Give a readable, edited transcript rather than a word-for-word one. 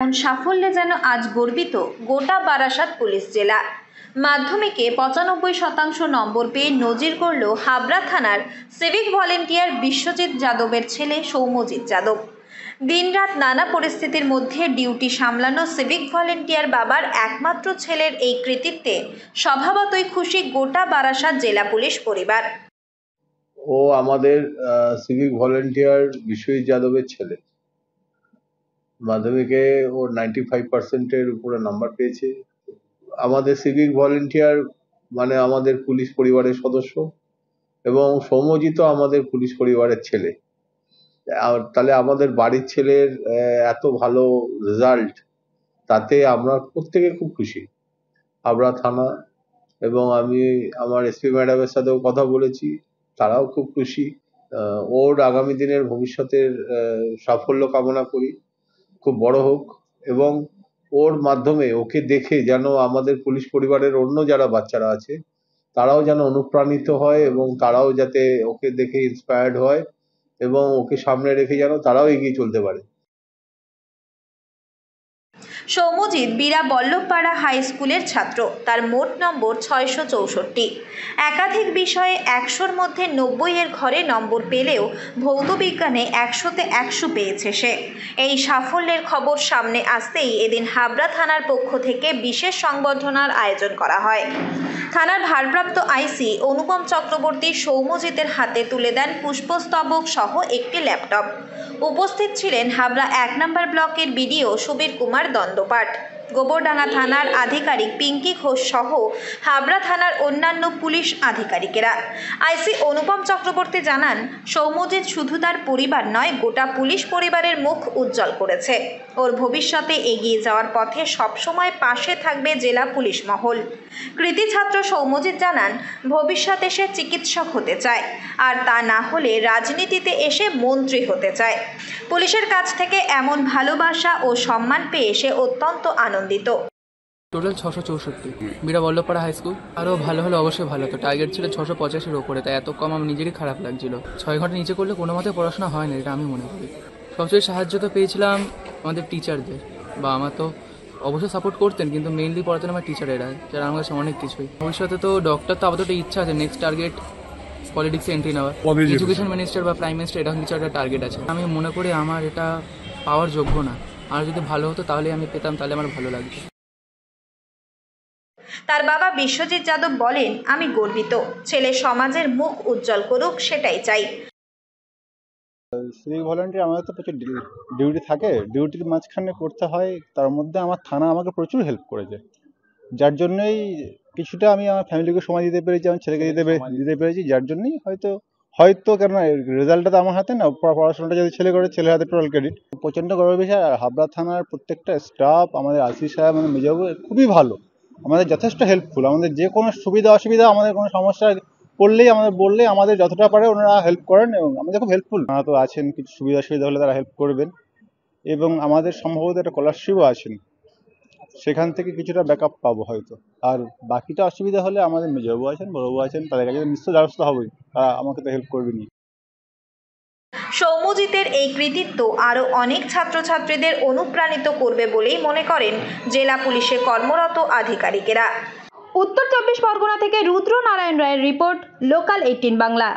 এমন সাফল্যে যেন আজ গর্বিত গোটা বারাসাত পুলিশ জেলা। মাধ্যমিকে 95% নম্বর পেয়ে নজির করল হাবড়া থানার সিভিক ভলেন্টিয়ার বিশ্বজিৎ যাদবের ছেলে সৌম্যজিৎ যাদব। দিনরাত নানা পরিস্থিতির মধ্যে ডিউটি সামলানো সিভিক ভলেন্টিয়ার বাবার একমাত্র ছেলের এই কৃতিত্বে স্বভাবতই খুশি গোটা বারাসাত জেলা পুলিশ পরিবার। ও আমাদের সিভিক ভলেন্টিয়ার বিশ্বজিৎ যাদবের ছেলে। মাধ্যমিকে ও 95%-এর উপরে নাম্বার পেয়েছে। আমাদের সিভিক ভলেন্টিয়ার মানে আমাদের পুলিশ পরিবারের সদস্য, এবং সৌম্যজিৎও আমাদের পুলিশ পরিবারের ছেলে। তাহলে আমাদের বাড়ির ছেলের এত ভালো রেজাল্ট, তাতে আমরা প্রত্যেকে খুব খুশি। হাবড়া থানা এবং আমি আমার এসপি ম্যাডামের সাথেও কথা বলেছি, তারাও খুব খুশি। ওর আগামী দিনের ভবিষ্যতের সাফল্য কামনা করি, খুব বড় হোক, এবং ওর মাধ্যমে ওকে দেখে যেন আমাদের পুলিশ পরিবারের অন্য যারা বাচ্চারা আছে তারাও যেন অনুপ্রাণিত হয়, এবং তারাও যাতে ওকে দেখে ইন্সপায়ার্ড হয় এবং ওকে সামনে রেখে যেন তারাও এগিয়ে চলতে পারে। সৌম্যজিৎ বীরা বল্লভপাড়া হাই স্কুলের ছাত্র। তার মোট নম্বর 664। একাধিক বিষয়ে 100-র মধ্যে 90-এর ঘরে নম্বর পেলেও ভৌত বিজ্ঞানে 100-তে 100 পেয়েছে সে। এই সাফল্যের খবর সামনে আসতেই এদিন হাবড়া থানার পক্ষ থেকে বিশেষ সংবর্ধনার আয়োজন করা হয়। থানার ভারপ্রাপ্ত আইসি অনুপম চক্রবর্তী সৌম্যজিতের হাতে তুলে দেন পুষ্পস্তবক সহ একটি ল্যাপটপ। উপস্থিত ছিলেন হাবড়া 1 নম্বর ব্লকের বিডিও সুবীর কুমার দণ্ডপাট, গোবরডাঙ্গা থানার আধিকারিক পিঙ্কি ঘোষ সহ হাবড়া থানার অন্যান্য পুলিশ আধিকারিকেরা। আইসি অনুপম চক্রবর্তী জানান, সৌম্যজিৎ শুধু তার পরিবার নয়, গোটা পুলিশ পরিবারের মুখ উজ্জ্বল করেছে। ওর ভবিষ্যতে এগিয়ে যাওয়ার পথে সবসময় পাশে থাকবে জেলা পুলিশ মহল। কৃতি ছাত্র সৌম্যজিৎ জানান, ভবিষ্যতে সে চিকিৎসক হতে চায়, আর তা না হলে রাজনীতিতে এসে মন্ত্রী হতে চায়। পুলিশের কাছ থেকে এমন ভালোবাসা ও সম্মান পেয়ে সে অত্যন্ত আনন্দিত। Total 664, Bira Ballabhpara high school. আরও ভালো হলে অবশ্যই ভালো হতো। টার্গেট ছিল 685-এর ওপরে, তাই এত কম আমার নিজেরই খারাপ লাগছিল। 6 ঘন্টা নিচে করলে কোনো মতে পড়াশোনা হয় না, এটা আমি মনে করি। সবচেয়ে সাহায্য তো পেয়েছিলাম আমাদের টিচারদের, বা আমার তো অবশ্যই সাপোর্ট করতেন, কিন্তু মেইনলি পড়াতেন আমার টিচারেরা, যারা আমার কাছে অনেক কিছুই। ভবিষ্যতে তো ডক্টর তো আপাতত ইচ্ছা আছে, নেক্সট টার্গেট পলিটিক্সে এন্ট্রি নেওয়ার, এডুকেশন মিনিস্টার বা প্রাইম মিনিস্টার, এরকম কিছু একটা টার্গেট আছে। আমি মনে করি আমার এটা পাওয়ার যোগ্য না, আর যদি ভালো হতো তাহলে আমি পেতাম, তাহলে আমার ভালো লাগতো। তার বাবা বিশ্বজিৎ যাদব বলেন, আমি গর্বিত, ছেলে সমাজের মুখ উজ্জ্বল করুক, সেটাই চাই। সিভিক ভলেন্টিয়ার আমাদের তো প্রচুর ডিউটি থাকে, ডিউটির মাঝখানে করতে হয়। তার মধ্যে আমার থানা আমাকে প্রচুর হেল্প করেছে, যার জন্যই কিছুটা আমি আমার ফ্যামিলিকে সময় দিতে পেরেছি, আমার ছেলেকে দিতে পেরেছি, যার জন্যই হয়তো কেন রেজাল্টটা তো আমার হাতে না, পড়াশোনাটা যদি ছেলে করে, ছেলের হাতে টোটাল ক্রেডিট। প্রচণ্ড গর্বের বিষয়। আর হাবড়া থানার প্রত্যেকটা স্টাফ, আমাদের আইসি সাহেব, আমাদের মেজবাবু খুবই ভালো, আমাদের যথেষ্ট হেল্পফুল। আমাদের যে কোনো সুবিধা অসুবিধা, আমাদের কোনো সমস্যা পড়লেই আমাদের বললে আমাদের যতটা পারে ওনারা হেল্প করেন, এবং আমাদের খুব হেল্পফুল। ওনারা তো আছেন, কিছু সুবিধা অসুবিধা হলে তারা হেল্প করবেন, এবং আমাদের সম্ভবত একটা স্কলারশিপও আছেন, সেখান থেকে কিছুটা ব্যাকআপ পাবো হয়তো। আর বাকিটা অসুবিধা হলে আমাদের মেজবাবু আছেন, বড়বাবু আছেন, তাদের কাছে নিশ্চয় ব্যবস্থা হবেই, তারা আমাকে তো হেল্প করবেনই। সৌম্যজিতের এই কৃতিত্ব আরও অনেক ছাত্রছাত্রীদের অনুপ্রাণিত করবে বলেই মনে করেন জেলা পুলিশে কর্মরত আধিকারিকেরা। উত্তর 24 পরগনা থেকে রুদ্র নারায়ণ রায়ের রিপোর্ট, লোকাল 18 বাংলা।